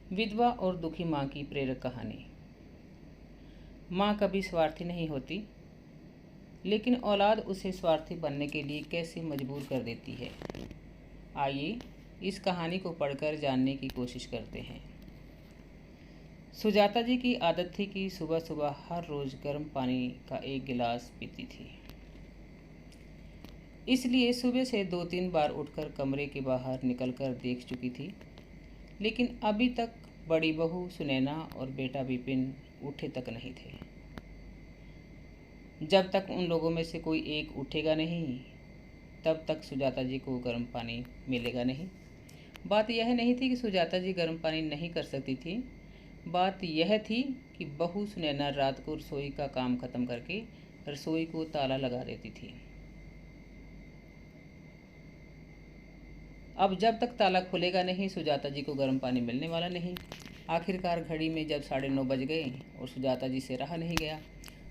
विधवा और दुखी माँ की प्रेरक कहानी। माँ कभी स्वार्थी नहीं होती, लेकिन औलाद उसे स्वार्थी बनने के लिए कैसे मजबूर कर देती है। आइए इस कहानी को पढ़कर जानने की कोशिश करते हैं। सुजाता जी की आदत थी कि सुबह सुबह हर रोज़ गर्म पानी का एक गिलास पीती थी। इसलिए सुबह से 2-3 बार उठकर कमरे के बाहर निकलकर देख चुकी थी, लेकिन अभी तक बड़ी बहू सुनैना और बेटा विपिन उठे तक नहीं थे। जब तक उन लोगों में से कोई एक उठेगा नहीं, तब तक सुजाता जी को गर्म पानी मिलेगा नहीं। बात यह नहीं थी कि सुजाता जी गर्म पानी नहीं कर सकती थी, बात यह थी कि बहू सुनैना रात को रसोई का काम खत्म करके रसोई को ताला लगा देती थी। अब जब तक ताला खुलेगा नहीं, सुजाता जी को गर्म पानी मिलने वाला नहीं। आखिरकार घड़ी में जब 9:30 बज गए और सुजाता जी से रहा नहीं गया,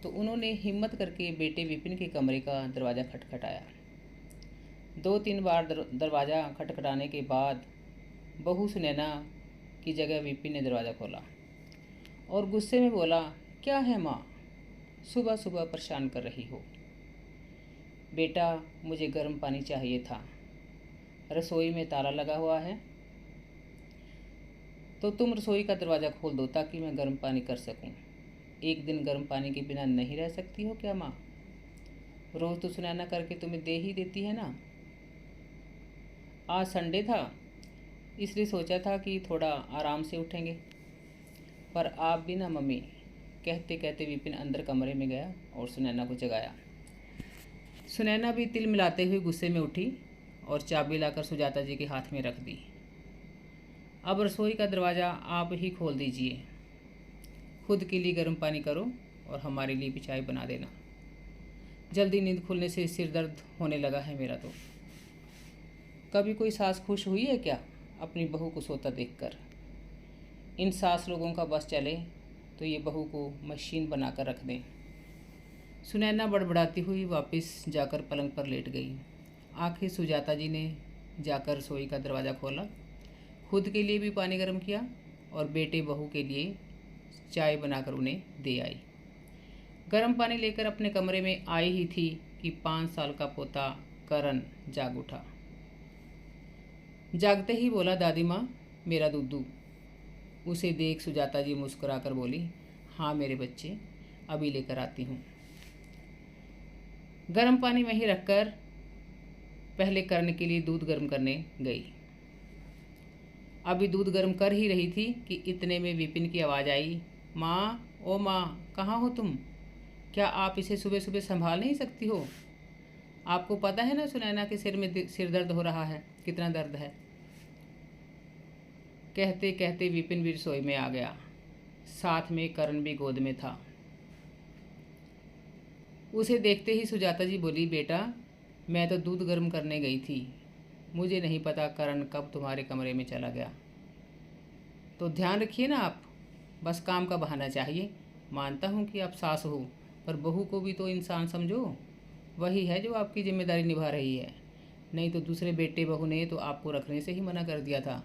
तो उन्होंने हिम्मत करके बेटे विपिन के कमरे का दरवाज़ा खटखटाया। 2-3 बार दरवाज़ा खटखटाने के बाद बहू सुनैना की जगह विपिन ने दरवाज़ा खोला और गुस्से में बोला, क्या है माँ, सुबह सुबह परेशान कर रही हो? बेटा, मुझे गर्म पानी चाहिए था, रसोई में ताला लगा हुआ है, तो तुम रसोई का दरवाज़ा खोल दो ताकि मैं गर्म पानी कर सकूं। एक दिन गर्म पानी के बिना नहीं रह सकती हो क्या माँ? रोज़ तो सुनैना करके तुम्हें दे ही देती है ना। आज संडे था, इसलिए सोचा था कि थोड़ा आराम से उठेंगे, पर आप भी ना मम्मी। कहते कहते विपिन अंदर कमरे में गया और सुनैना को जगाया। सुनैना भी तिल मिलाते हुए गुस्से में उठी और चाबी लाकर सुजाता जी के हाथ में रख दी। अब रसोई का दरवाज़ा आप ही खोल दीजिए, खुद के लिए गर्म पानी करो और हमारे लिए भी चाय बना देना। जल्दी नींद खुलने से सिर दर्द होने लगा है मेरा तो। कभी कोई सास खुश हुई है क्या अपनी बहू को सोता देखकर? इन सास लोगों का बस चले तो ये बहू को मशीन बनाकर रख दें। सुनैना बड़बड़ाती हुई वापस जाकर पलंग पर लेट गई। आखिर सुजाता जी ने जाकर रसोई का दरवाज़ा खोला, खुद के लिए भी पानी गर्म किया और बेटे बहू के लिए चाय बनाकर उन्हें दे आई। गर्म पानी लेकर अपने कमरे में आई ही थी कि 5 साल का पोता करण जाग उठा। जागते ही बोला, दादी माँ, मेरा दुद्धू। उसे देख सुजाता जी मुस्कुराकर बोली, हाँ मेरे बच्चे, अभी लेकर आती हूँ। गर्म पानी वहीं रखकर पहले करण के लिए दूध गर्म करने गई। अभी दूध गर्म कर ही रही थी कि इतने में विपिन की आवाज़ आई, माँ, ओ माँ, कहाँ हो तुम? क्या आप इसे सुबह सुबह संभाल नहीं सकती हो? आपको पता है ना सुनैना के सिर में सिर दर्द हो रहा है, कितना दर्द है। कहते कहते विपिन भी रसोई में आ गया, साथ में करण भी गोद में था। उसे देखते ही सुजाता जी बोली, बेटा, मैं तो दूध गर्म करने गई थी, मुझे नहीं पता करण कब तुम्हारे कमरे में चला गया। तो ध्यान रखिए ना आप, बस काम का बहाना चाहिए। मानता हूँ कि आप सास हो, पर बहू को भी तो इंसान समझो। वही है जो आपकी जिम्मेदारी निभा रही है, नहीं तो दूसरे बेटे बहू ने तो आपको रखने से ही मना कर दिया था।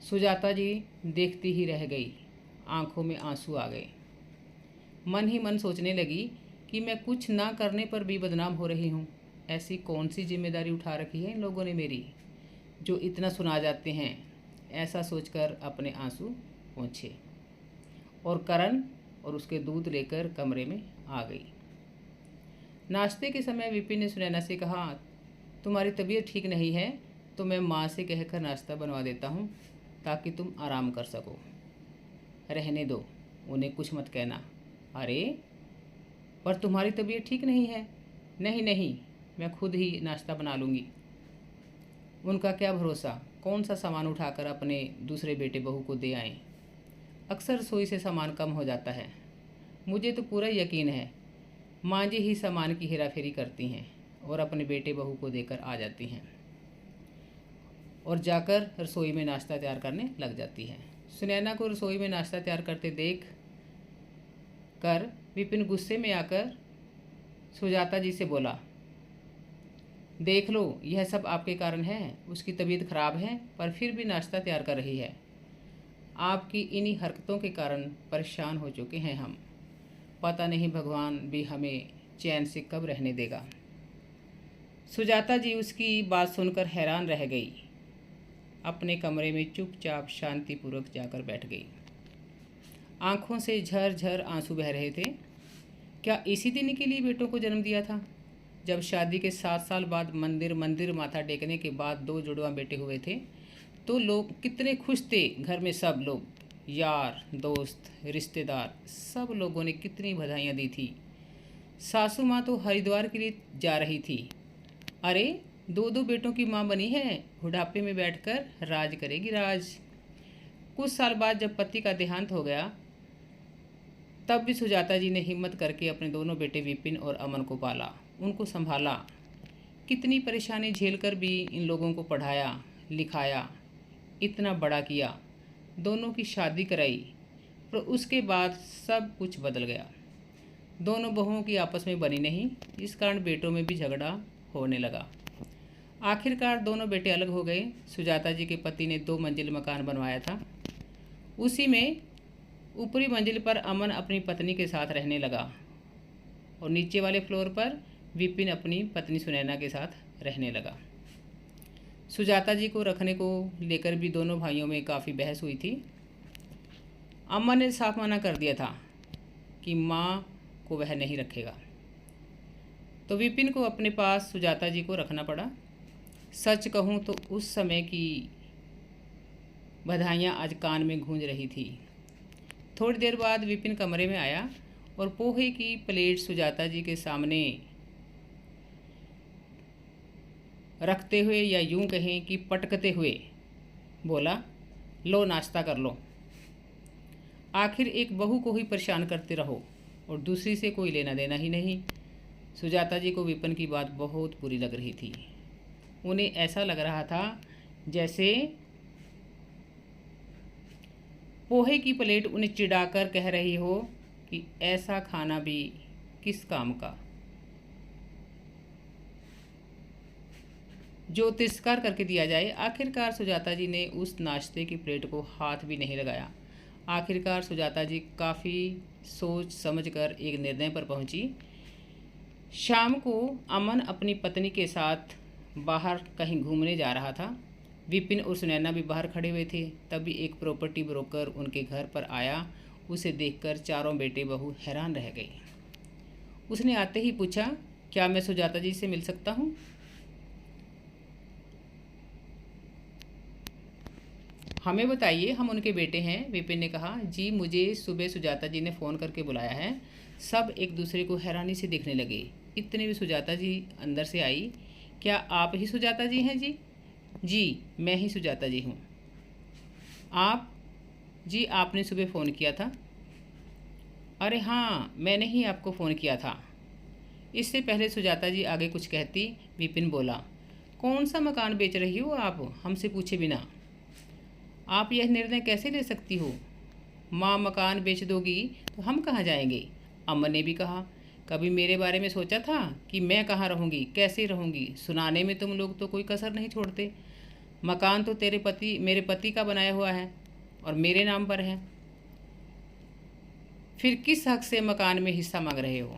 सुजाता जी देखती ही रह गई, आंखों में आंसू आ गए। मन ही मन सोचने लगी कि मैं कुछ ना करने पर भी बदनाम हो रही हूँ। ऐसी कौन सी जिम्मेदारी उठा रखी है इन लोगों ने मेरी, जो इतना सुना जाते हैं। ऐसा सोचकर अपने आंसू पोंछे और करण और उसके दूध लेकर कमरे में आ गई। नाश्ते के समय विपिन ने सुनैना से कहा, तुम्हारी तबीयत ठीक नहीं है तो मैं माँ से कहकर नाश्ता बनवा देता हूँ ताकि तुम आराम कर सको। रहने दो, उन्हें कुछ मत कहना। अरे, पर तुम्हारी तबीयत ठीक नहीं है। नहीं नहीं, मैं खुद ही नाश्ता बना लूँगी। उनका क्या भरोसा, कौन सा सामान उठाकर अपने दूसरे बेटे बहू को दे आएं। अक्सर रसोई से सामान कम हो जाता है। मुझे तो पूरा यकीन है माँ जी ही सामान की हेराफेरी करती हैं और अपने बेटे बहू को देकर आ जाती हैं और जाकर रसोई में नाश्ता तैयार करने लग जाती हैं। सुनैना को रसोई में नाश्ता तैयार करते देख कर विपिन गुस्से में आकर सुजाता जी से बोला, देख लो, यह सब आपके कारण है। उसकी तबीयत खराब है पर फिर भी नाश्ता तैयार कर रही है। आपकी इन्हीं हरकतों के कारण परेशान हो चुके हैं हम। पता नहीं भगवान भी हमें चैन से कब रहने देगा। सुजाता जी उसकी बात सुनकर हैरान रह गई। अपने कमरे में चुपचाप शांतिपूर्वक जाकर बैठ गई। आंखों से झरझर आंसू बह रहे थे। क्या इसी दिन के लिए बेटों को जन्म दिया था? जब शादी के 7 साल बाद मंदिर माथा टेकने के बाद 2 जुड़वा बेटे हुए थे तो लोग कितने खुश थे। घर में सब लोग, यार दोस्त रिश्तेदार, सब लोगों ने कितनी बधाइयाँ दी थी। सासू माँ तो हरिद्वार के लिए जा रही थी। अरे 2 बेटों की माँ बनी है, बुढ़ापे में बैठकर राज करेगी राज। कुछ साल बाद जब पति का देहांत हो गया तब भी सुजाता जी ने हिम्मत करके अपने दोनों बेटे विपिन और अमन को पाला, उनको संभाला। कितनी परेशानी झेलकर भी इन लोगों को पढ़ाया लिखाया, इतना बड़ा किया, दोनों की शादी कराई। पर उसके बाद सब कुछ बदल गया। दोनों बहुओं की आपस में बनी नहीं, इस कारण बेटों में भी झगड़ा होने लगा। आखिरकार दोनों बेटे अलग हो गए। सुजाता जी के पति ने 2 मंजिल मकान बनवाया था। उसी में ऊपरी मंजिल पर अमन अपनी पत्नी के साथ रहने लगा और नीचे वाले फ्लोर पर विपिन अपनी पत्नी सुनैना के साथ रहने लगा। सुजाता जी को रखने को लेकर भी दोनों भाइयों में काफ़ी बहस हुई थी। अमन ने साफ मना कर दिया था कि माँ को वह नहीं रखेगा, तो विपिन को अपने पास सुजाता जी को रखना पड़ा। सच कहूँ तो उस समय की बधाइयाँ आज कान में गूंज रही थी। थोड़ी देर बाद विपिन कमरे में आया और पोहे की प्लेट सुजाता जी के सामने रखते हुए, या यूं कहें कि पटकते हुए बोला, लो नाश्ता कर लो। आखिर एक बहू को ही परेशान करते रहो और दूसरी से कोई लेना देना ही नहीं। सुजाता जी को विपिन की बात बहुत बुरी लग रही थी। उन्हें ऐसा लग रहा था जैसे पोहे की प्लेट उन्हें चिढ़ाकर कह रही हो कि ऐसा खाना भी किस काम का, जो तिरस्कार करके दिया जाए। आखिरकार सुजाता जी ने उस नाश्ते की प्लेट को हाथ भी नहीं लगाया। आखिरकार सुजाता जी काफ़ी सोच समझकर एक निर्णय पर पहुंची। शाम को अमन अपनी पत्नी के साथ बाहर कहीं घूमने जा रहा था। विपिन और सुनैना भी बाहर खड़े हुए थे। तभी एक प्रॉपर्टी ब्रोकर उनके घर पर आया। उसे देखकर चारों बेटे बहू हैरान रह गए। उसने आते ही पूछा, क्या मैं सुजाता जी से मिल सकता हूँ? हमें बताइए, हम उनके बेटे हैं। विपिन ने कहा, जी मुझे सुबह सुजाता जी ने फ़ोन करके बुलाया है। सब एक दूसरे को हैरानी से देखने लगे। इतने में सुजाता जी अंदर से आई। क्या आप ही सुजाता जी हैं? जी मैं ही सुजाता जी हूँ। आप? जी आपने सुबह फ़ोन किया था। अरे हाँ, मैंने ही आपको फ़ोन किया था। इससे पहले सुजाता जी आगे कुछ कहती, विपिन बोला, कौन सा मकान बेच रही हो आप, हमसे पूछे बिना? आप यह निर्णय कैसे ले सकती हो? माँ मकान बेच दोगी तो हम कहाँ जाएंगे? अम्मा ने भी कहा, कभी मेरे बारे में सोचा था कि मैं कहाँ रहूँगी, कैसे रहूँगी? सुनाने में तुम लोग तो कोई कसर नहीं छोड़ते। मकान तो मेरे पति का बनाया हुआ है और मेरे नाम पर है। फिर किस हक से मकान में हिस्सा मांग रहे हो?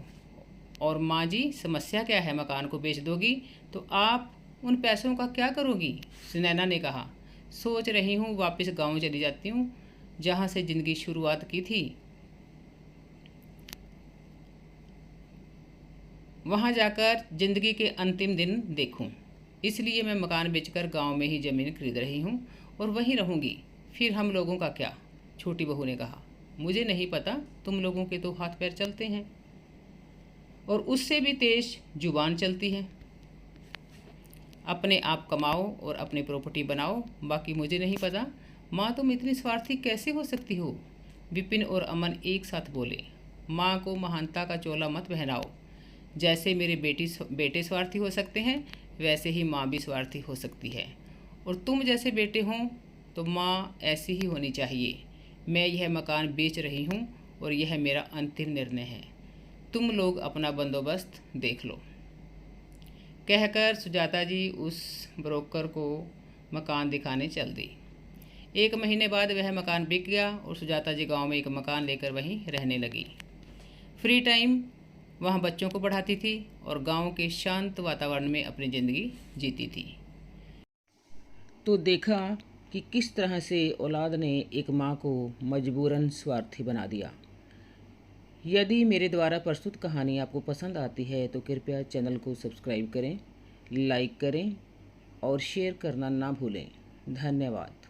और माँ जी, समस्या क्या है? मकान को बेच दोगी तो आप उन पैसों का क्या करोगी? सुनैना ने कहा, सोच रही हूँ वापस गांव चली जाती हूँ, जहाँ से ज़िंदगी शुरुआत की थी। वहाँ जाकर ज़िंदगी के अंतिम दिन देखूँ। इसलिए मैं मकान बेचकर गांव में ही ज़मीन खरीद रही हूँ और वहीं रहूँगी। फिर हम लोगों का क्या? छोटी बहू ने कहा, मुझे नहीं पता, तुम लोगों के तो हाथ पैर चलते हैं और उससे भी तेज जुबान चलती है। अपने आप कमाओ और अपनी प्रॉपर्टी बनाओ, बाकी मुझे नहीं पता। माँ तुम इतनी स्वार्थी कैसे हो सकती हो? विपिन और अमन एक साथ बोले, माँ को महानता का चोला मत पहनाओ। जैसे मेरे बेटे स्वार्थी हो सकते हैं, वैसे ही माँ भी स्वार्थी हो सकती है, और तुम जैसे बेटे हों तो माँ ऐसी ही होनी चाहिए। मैं यह मकान बेच रही हूँ और यह मेरा अंतिम निर्णय है। तुम लोग अपना बंदोबस्त देख लो। कहकर सुजाता जी उस ब्रोकर को मकान दिखाने चल दी। 1 महीने बाद वह मकान बिक गया और सुजाता जी गांव में एक मकान लेकर वहीं रहने लगी। फ्री टाइम वहां बच्चों को पढ़ाती थी और गांव के शांत वातावरण में अपनी ज़िंदगी जीती थी। तो देखा कि किस तरह से औलाद ने एक माँ को मजबूरन स्वार्थी बना दिया। यदि मेरे द्वारा प्रस्तुत कहानी आपको पसंद आती है तो कृपया चैनल को सब्सक्राइब करें, लाइक करें और शेयर करना ना भूलें। धन्यवाद।